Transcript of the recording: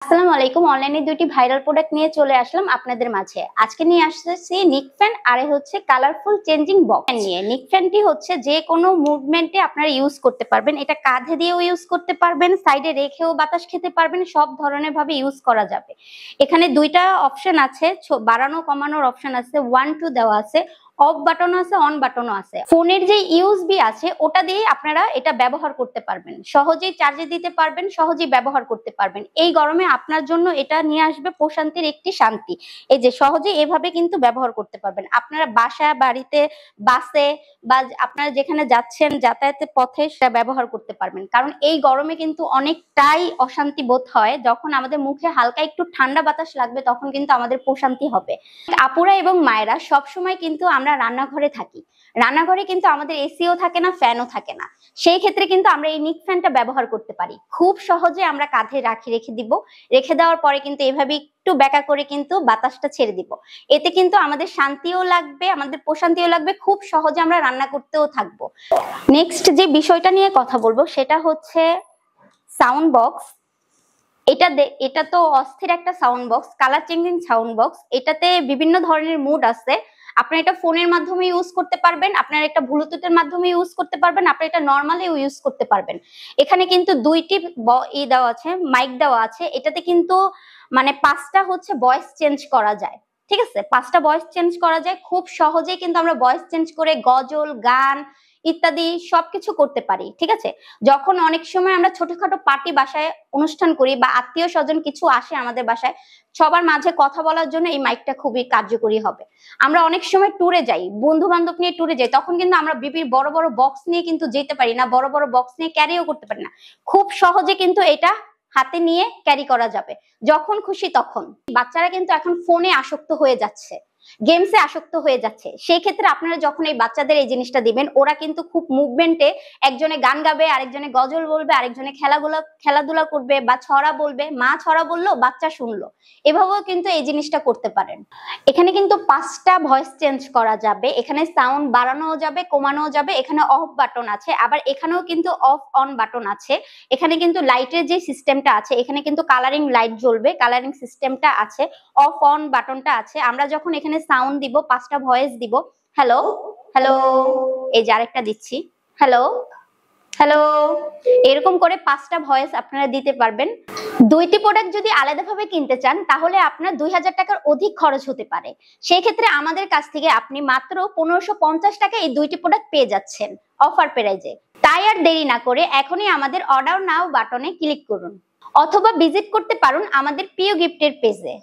আসসালামু আলাইকুম। অনলাইনে দুটি ভাইরাল প্রোডাক্ট নিয়ে চলে আসলাম আপনাদের মাঝে। আজকে নিয়ে আসতেছি নিক ফ্যান আর হচ্ছে কালারফুল চেঞ্জিং বক্স নিয়ে। নিক ফ্যানটি হচ্ছে যে কোনো মুভমেন্টে আপনারা ইউজ করতে পারবেন। এটা কাঁধে দিয়েও ইউজ করতে পারবেন, সাইডে রেখেও বাতাস খেতে পারবেন, সব ধরনের ভাবে ইউজ করা যাবে। এখানে দুইটা অপশন আছে, বাড়ানো কমানোর অপশন আছে, 1 2 দেওয়া আছে, অফ বাটন আছে, অন বাটনও আছে। ফোনের যে ইউএসবি আছে ওটা দিয়ে আপনারা এটা ব্যবহার করতে পারবেন, সহজেই চার্জে দিতে পারবেন, সহজেই ব্যবহার করতে পারবেন। এই গরমে আপনার জন্য এটা নিয়ে আসবে প্রশান্তির একটি শান্তি। এই যে সহজে এভাবে কিন্তু ব্যবহার করতে পারবেন আপনারা বাসা বাড়িতে, বাসে বা আপনারা যেখানে যাচ্ছেন যাতায়াতের পথে সেটা ব্যবহার করতে পারবেন। কারণ এই গরমে কিন্তু অনেকটাই অশান্তি বোধ হয়, যখন আমাদের মুখে হালকা একটু ঠান্ডা বাতাস লাগবে তখন কিন্তু আমাদের প্রশান্তি হবে। আপুরা এবং মায়েরা সবসময় কিন্তু আমরা রান্নাঘরে থাকি, রান্নাঘরে কিন্তু আমাদের এসিও থাকে না, ফ্যানও থাকে না। সেই ক্ষেত্রে কিন্তু আমরা এই নিক ফ্যানটা ব্যবহার করতে পারি। খুব সহজে আমরা কাঁধে রেখে দিব, রেখে দেওয়ার পরে কিন্তু এভাবে একটু ব্যাকা করে কিন্তু বাতাসটা ছেড়ে দিব। এতে কিন্তু আমাদের শান্তিও লাগবে, আমাদের প্রশান্তিও লাগবে, খুব সহজে আমরা রান্না করতেও থাকবো। নেক্সট যে বিষয়টা নিয়ে কথা বলবো সেটা হচ্ছে সাউন্ড বক্স। এটা তো অস্থির একটা sound box, colour changing sound box. এটাতে বিভিন্ন ধরনের মুড আছে। আপনার এটা ফোনের মাধ্যমে ইউজ করতে পারবেন, আপনার এটা ব্লুটুথের মাধ্যমে ইউজ করতে পারবেন, আপনি এটা নরমালি ইউজ করতে পারবেন। এখানে কিন্তু দুইটি দেওয়া আছে, মাইক দেওয়া আছে। এটাতে কিন্তু মানে 5টা হচ্ছে ভয়েস চেঞ্জ করা যায়। ঠিক আছে, 5টা ভয়েস চেঞ্জ করা যায় খুব সহজেই। কিন্তু আমরা ভয়েস চেঞ্জ করে গজল, গান ইত্যাদি সবকিছু করতে পারি। ঠিক আছে, যখন অনেক সময় আমরা ছোটখাটো পার্টি বাসায় অনুষ্ঠান করি বা আত্মীয় স্বজন কিছু আসে আমাদের বাসায়, সবার মাঝে কথা বলার জন্য এই মাইকটা খুবই কার্যকরী হবে। আমরা অনেক সময় ট্যুরে যাই, বন্ধু বান্ধব নিয়ে ট্যুরে যাই, তখন কিন্তু আমরা বড় বড় বক্স নিয়ে কিন্তু যেতে পারি না, বড় বড় বক্স নিয়ে ক্যারিও করতে পারি না। খুব সহজে কিন্তু এটা হাতে নিয়ে ক্যারি করা যাবে যখন খুশি তখন। বাচ্চারা কিন্তু এখন ফোনে আসক্ত হয়ে যাচ্ছে, গেমসে আসক্ত হয়ে যাচ্ছে। সেই ক্ষেত্রে আপনারা যখন এই বাচ্চাদের এই জিনিসটা দিবেন, ওরা কিন্তু খুব মুভমেন্টে একজনে গান গাবে, আরেকজনে গজল বলবে, আরেকজনে খেলাধুলা করবে বা ছড়া বলবে, মা ছড়া বললো বাচ্চা শুনলো, এভাবেও কিন্তু এই জিনিসটা করতে পারেন। এখানে কিন্তু 5টা ভয়েস চেঞ্জ করা যাবে, এখানে সাউন্ড বাড়ানো যাবে, কমানো যাবে, এখানে অফ বাটন আছে, আবার এখানেও কিন্তু অফ অন বাটন আছে। এখানে কিন্তু লাইটের যে সিস্টেমটা আছে, এখানে কিন্তু কালারিং লাইট জ্বলবে, কালারিং সিস্টেমটা আছে, অফ অন বাটনটা আছে। আমরা যখন এখানে সাউন্ড দিব, 5টা ভয়েস দিব, হ্যালো হ্যালো, এই যে আরেকটা দিচ্ছি, হ্যালো হ্যালো, এরকম করে 5টা ভয়েস আপনারা দিতে পারবেন। দুইটি প্রোডাক্ট যদি আলাদাভাবে কিনতে চান তাহলে আপনার 2000 টাকার অধিক খরচ হতে পারে। সেই ক্ষেত্রে আমাদের কাছ থেকে আপনি মাত্র 1550 টাকা এই দুইটি প্রোডাক্ট পেয়ে যাচ্ছেন অফার প্রাইজে। তাই আর দেরি না করে এখনই আমাদের অর্ডার নাও বাটনে ক্লিক করুন, অথবা ভিজিট করতে পারুন আমাদের প্রিয় গিফটের পেজে।